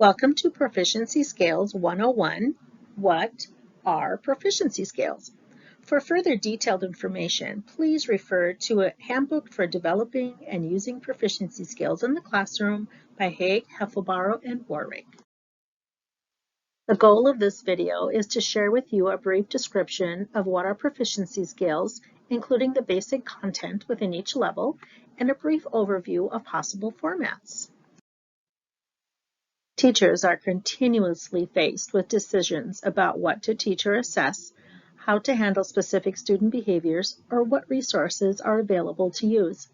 Welcome to Proficiency Scales 101. What are proficiency scales? For further detailed information, please refer to a Handbook for Developing and Using Proficiency Skills in the Classroom by Haig, Heffelbauer, and Warwick. The goal of this video is to share with you a brief description of what are proficiency scales, including the basic content within each level, and a brief overview of possible formats. Teachers are continuously faced with decisions about what to teach or assess, how to handle specific student behaviors, or what resources are available to use.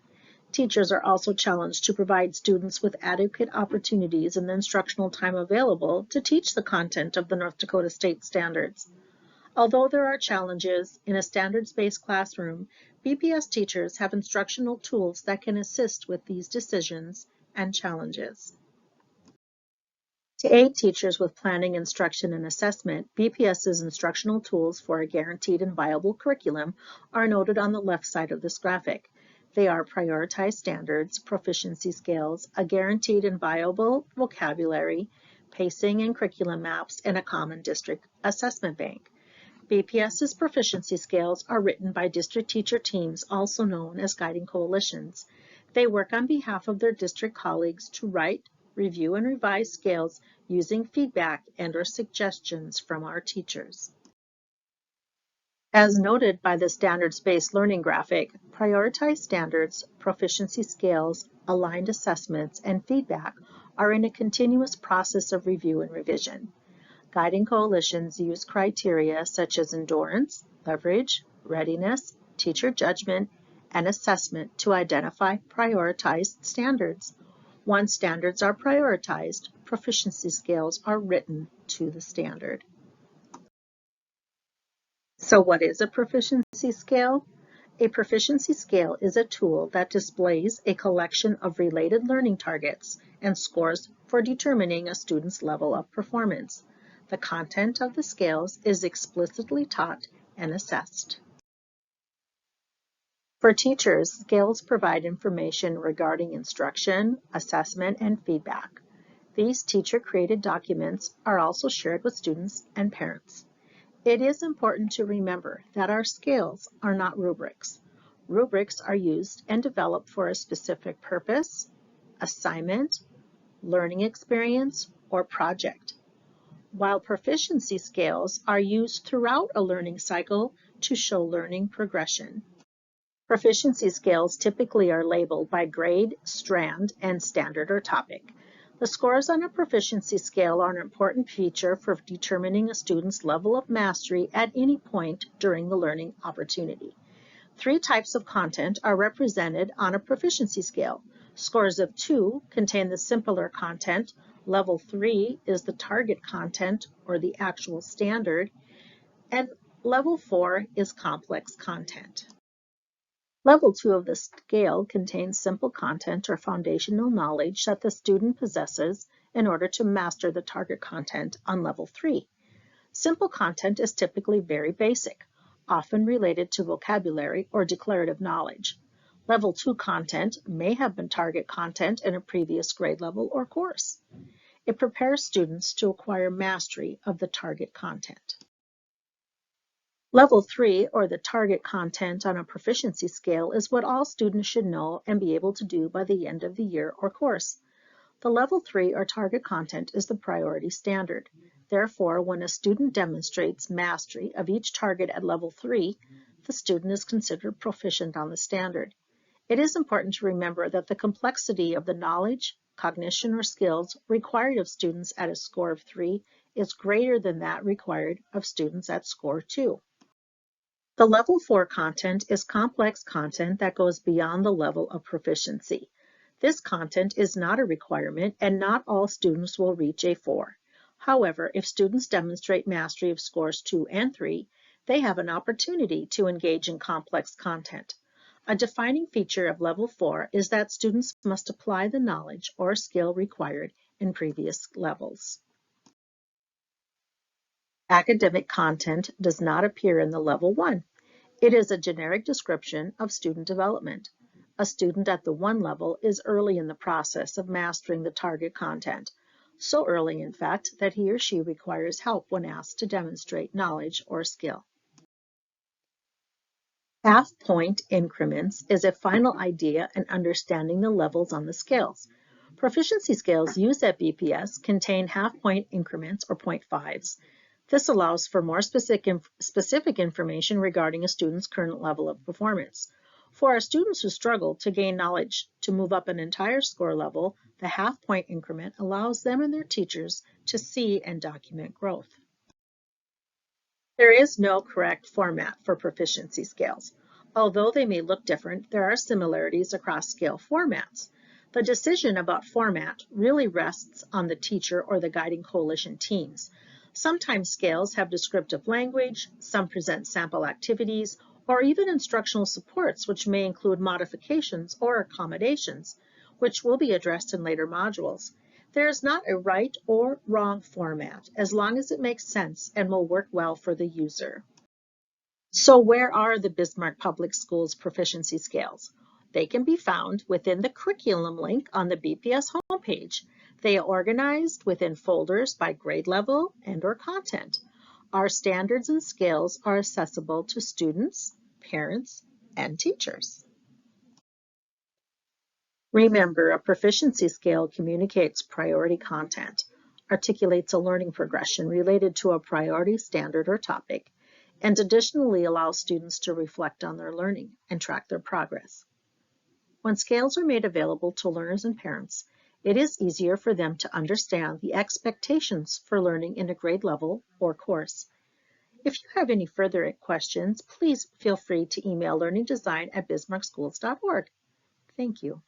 Teachers are also challenged to provide students with adequate opportunities in the instructional time available to teach the content of the North Dakota State Standards. Although there are challenges in a standards-based classroom, BPS teachers have instructional tools that can assist with these decisions and challenges. To aid teachers with planning, instruction, and assessment, BPS's instructional tools for a guaranteed and viable curriculum are noted on the left side of this graphic. They are prioritized standards, proficiency scales, a guaranteed and viable vocabulary, pacing and curriculum maps, and a common district assessment bank. BPS's proficiency scales are written by district teacher teams, also known as guiding coalitions. They work on behalf of their district colleagues to write, review, and revise scales using feedback and/or suggestions from our teachers. As noted by the standards-based learning graphic, prioritized standards, proficiency scales, aligned assessments, and feedback are in a continuous process of review and revision. Guiding coalitions use criteria such as endurance, leverage, readiness, teacher judgment, and assessment to identify prioritized standards. Once standards are prioritized, proficiency scales are written to the standard. So what is a proficiency scale? A proficiency scale is a tool that displays a collection of related learning targets and scores for determining a student's level of performance. The content of the scales is explicitly taught and assessed. For teachers, scales provide information regarding instruction, assessment, and feedback. These teacher-created documents are also shared with students and parents. It is important to remember that our scales are not rubrics. Rubrics are used and developed for a specific purpose, assignment, learning experience, or project, while proficiency scales are used throughout a learning cycle to show learning progression. Proficiency scales typically are labeled by grade, strand, and standard or topic. The scores on a proficiency scale are an important feature for determining a student's level of mastery at any point during the learning opportunity. Three types of content are represented on a proficiency scale. Scores of 2 contain the simpler content, level 3 is the target content or the actual standard, and level 4 is complex content. Level 2 of the scale contains simple content or foundational knowledge that the student possesses in order to master the target content on level 3. Simple content is typically very basic, often related to vocabulary or declarative knowledge. Level 2 content may have been target content in a previous grade level or course. It prepares students to acquire mastery of the target content. Level 3, or the target content on a proficiency scale, is what all students should know and be able to do by the end of the year or course. The Level 3, or target content, is the priority standard. Therefore, when a student demonstrates mastery of each target at Level 3, the student is considered proficient on the standard. It is important to remember that the complexity of the knowledge, cognition, or skills required of students at a score of 3 is greater than that required of students at score 2. The Level 4 content is complex content that goes beyond the level of proficiency. This content is not a requirement, and not all students will reach a 4. However, if students demonstrate mastery of scores 2 and 3, they have an opportunity to engage in complex content. A defining feature of Level 4 is that students must apply the knowledge or skill required in previous levels. Academic content does not appear in the Level 1. It is a generic description of student development. A student at the 1 level is early in the process of mastering the target content. so early in fact that he or she requires help when asked to demonstrate knowledge or skill. Half-point increments is a final idea in understanding the levels on the scales. Proficiency scales used at BPS contain half-point increments or point fives. This allows for more specific information regarding a student's current level of performance. For our students who struggle to gain knowledge to move up an entire score level, the half-point increment allows them and their teachers to see and document growth. There is no correct format for proficiency scales. Although they may look different, there are similarities across scale formats. The decision about format really rests on the teacher or the guiding coalition teams. Sometimes scales have descriptive language, some present sample activities, or even instructional supports which may include modifications or accommodations, which will be addressed in later modules. There is not a right or wrong format, as long as it makes sense and will work well for the user. So where are the Bismarck Public Schools proficiency scales? They can be found within the curriculum link on the BPS homepage. They are organized within folders by grade level and/or content. Our standards and scales are accessible to students, parents, and teachers. Remember, a proficiency scale communicates priority content, articulates a learning progression related to a priority standard or topic, and additionally allows students to reflect on their learning and track their progress. When scales are made available to learners and parents, it is easier for them to understand the expectations for learning in a grade level or course. If you have any further questions, please feel free to email learningdesign@bismarckschools.org. Thank you.